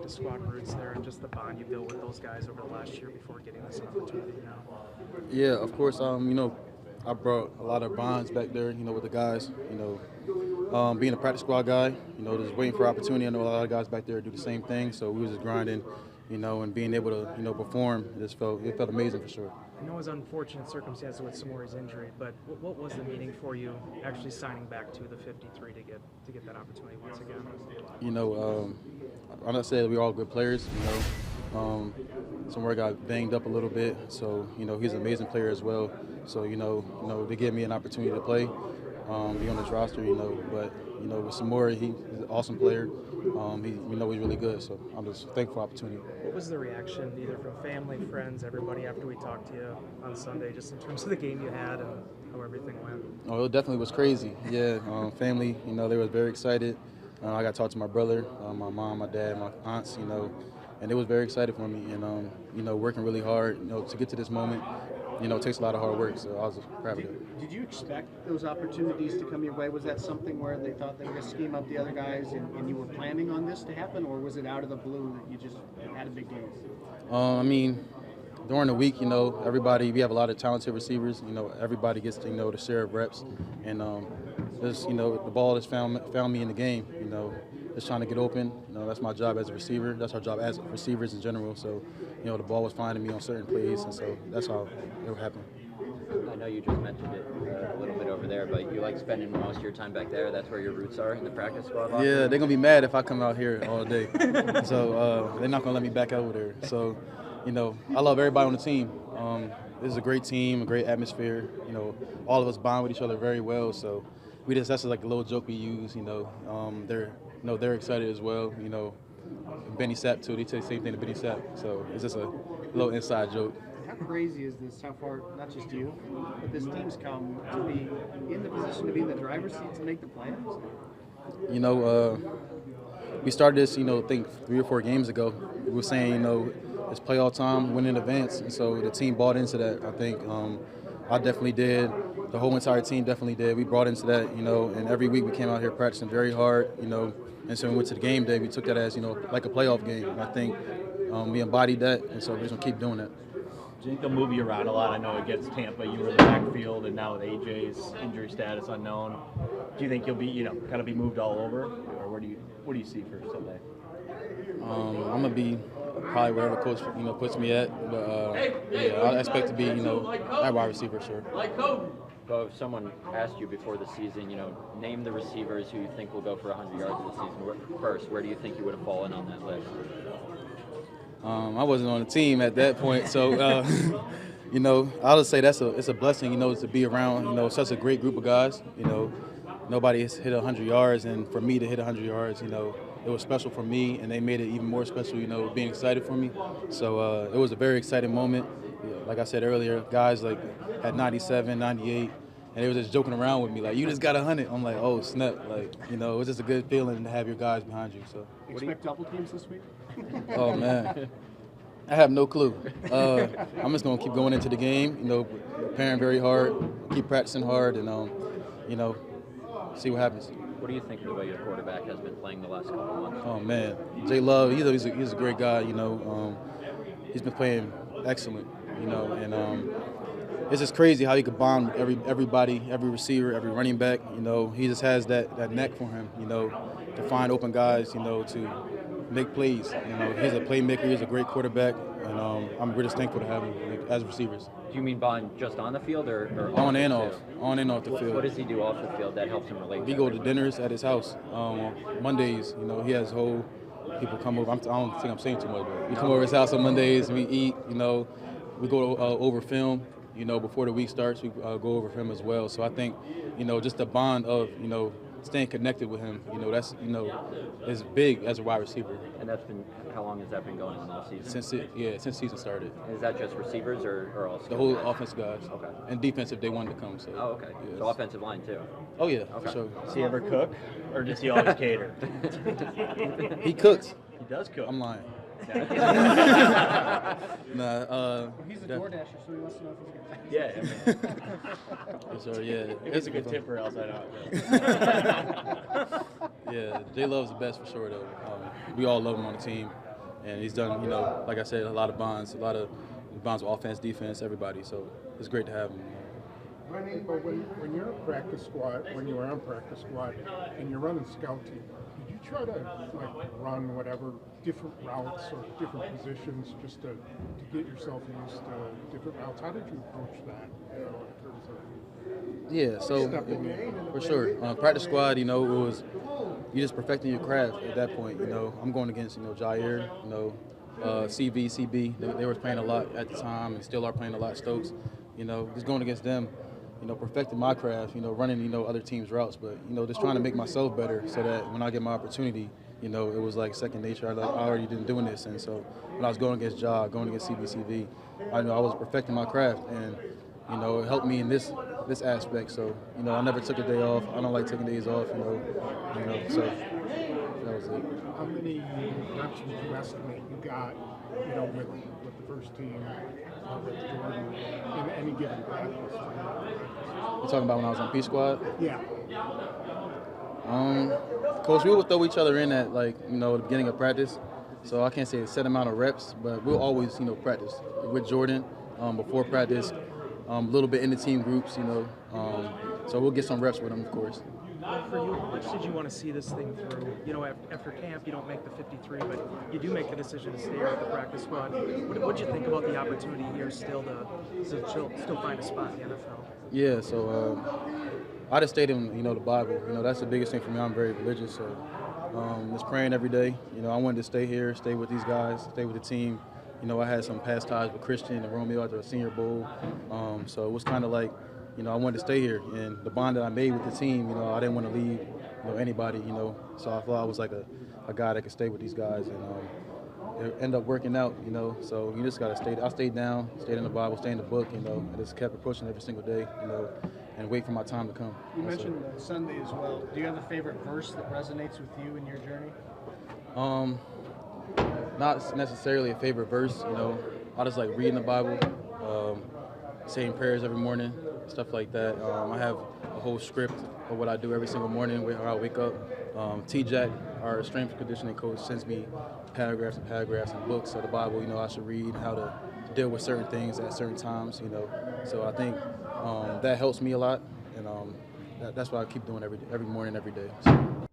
practice squad roots there and just the bond you built with those guys over the last year before getting this opportunity now? Yeah, of course. I brought a lot of bonds back there, with the guys. Being a practice squad guy, just waiting for opportunity. I know a lot of guys back there do the same thing, so we was just grinding, and being able to, perform. It felt amazing for sure. I know it was unfortunate circumstances with Samori's injury, but what was the meaning for you actually signing back to the 53 to get that opportunity once again? I'm not saying we're all good players. Somewhere got banged up a little bit, so he's an amazing player as well. So they give me an opportunity to play, be on this roster. But with Samori, he's an awesome player. We know he's really good, so I'm just thankful for the opportunity. What was the reaction, either from family, friends, everybody, after we talked to you on Sunday, just in terms of the game you had and how everything went? Oh, it definitely was crazy. Yeah, family, they were very excited. I got to talk to my brother, my mom, my dad, my aunts, and they was very excited for me. And, working really hard, to get to this moment, it takes a lot of hard work, so I was proud of it. Did you expect those opportunities to come your way? Was that something where they thought they were going to scheme up the other guys and you were planning on this to happen, or was it out of the blue that you just had a big game? During the week, everybody, we have a lot of talented receivers. Everybody gets to, the share of reps. And, the ball has found me in the game, just trying to get open. That's my job as a receiver. That's our job as receivers in general. So, the ball was finding me on certain plays, and so that's how it happened. I know you just mentioned it a little bit over there, but you like spending most of your time back there. That's where your roots are, in the practice squad locker? Yeah, they're going to be mad if I come out here all day. So they're not going to let me back over there. So, I love everybody on the team. This is a great team, a great atmosphere. All of us bond with each other very well. So that's like a little joke we use. They're excited as well. Benny Sapp too. They say the same thing to Benny Sapp. So it's just a little inside joke. How crazy is this? How far, not just you, but this team's come to be in the position to be in the driver's seat to make the playoffs? We started this, I think 3 or 4 games ago. We were saying, it's playoff time, win in advance, and so the team bought into that. I think I definitely did. The whole entire team definitely did. We brought into that, and every week we came out here practicing very hard, and so when we went to the game day, we took that as, like a playoff game. And I think we embodied that, and so we're just going to keep doing that. Do you think they'll move you around a lot? I know against Tampa you were in the backfield, and now with AJ's injury status unknown, do you think you'll be, kind of be moved all over, or what do you see for Sunday? I'm gonna be probably wherever coach puts me at, but I expect to be at wide receiver, sure. So if someone asked you before the season, name the receivers who you think will go for 100 yards this season first, where do you think you would have fallen on that list? I wasn't on the team at that point, so I'll just say it's a blessing, to be around, such a great group of guys. Nobody has hit 100 yards, and for me to hit 100 yards, it was special for me, and they made it even more special, being excited for me. So it was a very exciting moment. Like I said earlier, guys had 97, 98, and they were just joking around with me, like, you just got 100. I'm like, oh, snap. Like, it was just a good feeling to have your guys behind you. So. Expect double teams this week? Oh, man. I have no clue. I'm just going to keep going into the game, preparing very hard, keep practicing hard, and, see what happens. What do you think of the way your quarterback has been playing the last couple of months? Oh, man. J Love, he's a great guy, he's been playing excellent, and it's just crazy how he could bond with everybody, every receiver, every running back. He just has that neck for him, to find open guys, to make plays. He's a playmaker. He's a great quarterback, and we're just thankful to have him as receivers. Do you mean bond just on the field or on and off? On and off the field. What does he do off the field that helps him relate? We go to dinners at his house. Mondays, he has whole people come over. I don't think I'm saying too much, but we come over his house on Mondays and we eat. We go over film. Before the week starts, we go over film as well. So I think, just the bond of staying connected with him, that's is big as a wide receiver. And that's been, how long has that been going on all season? Since season started. Is that just receivers or all skills? The whole offensive guys. Okay. And defensive, they wanted to come. So. Oh, okay. Yes. So offensive line too. Oh yeah, okay. For sure. Does he ever cook, or does he always cater? He cooks. He does cook. I'm lying. He's a DoorDasher, so he wants to know if he's good. Yeah. So yeah, It's a good tip, or else I know. Yeah, J Love's the best for sure though. We all love him on the team. and he's done, you know, like I said, a lot of bonds with offense, defense, everybody. So it's great to have him. But when you're a practice squad, when you were on practice squad, and you're running scout team, did you try to like run whatever different routes or different positions just to get yourself used to different routes? How did you approach that? You know, in terms of Yeah, so for sure, practice squad, you know, it was you just perfecting your craft at that point. You know, I'm going against Jair, CV, CB. They were playing a lot at the time and still are playing a lot. Stokes, just going against them. Perfecting my craft, running, other teams' routes, but, just trying to make myself better so that when I get my opportunity, it was like second nature. I already been doing this, and so when I was going against Ja, going against CBCV, I was perfecting my craft, and, it helped me in this aspect. So, I never took a day off. I don't like taking days off, so that was it. how many reps would you estimate you got, with the first team, with Jordan, in any given practice? You're talking about when I was on P Squad? Yeah. Coach, we would throw each other in at the beginning of practice. So I can't say a set amount of reps, but we'll always, practice with Jordan before practice, a little bit in the team groups, so we'll get some reps with him, of course. For you, how much did you want to see this thing through? After camp, you don't make the 53, but you do make the decision to stay here at the practice squad. What did you think about the opportunity here still to still find a spot in the NFL? Yeah, so I just stayed in, the Bible. That's the biggest thing for me. I'm very religious, so just praying every day. I wanted to stay here, stay with these guys, stay with the team. I had some past ties with Christian and Romeo at the Senior Bowl, so it was kind of like, I wanted to stay here, and the bond that I made with the team, I didn't want to leave, anybody, so I thought I was like a guy that could stay with these guys, and it ended up working out, so you just got to stay. I stayed down, stayed in the Bible, stayed in the book, and just kept it pushing every single day, and wait for my time to come. You mentioned Sunday as well. Do you have a favorite verse that resonates with you in your journey? Not necessarily a favorite verse, I just like reading the Bible, saying prayers every morning, stuff like that. I have a whole script of what I do every single morning when I wake up. T-Jack, our strength and conditioning coach, sends me paragraphs and paragraphs and books of the Bible, I should read, how to deal with certain things at certain times, So I think that helps me a lot, and that's what I keep doing every morning, every day. So.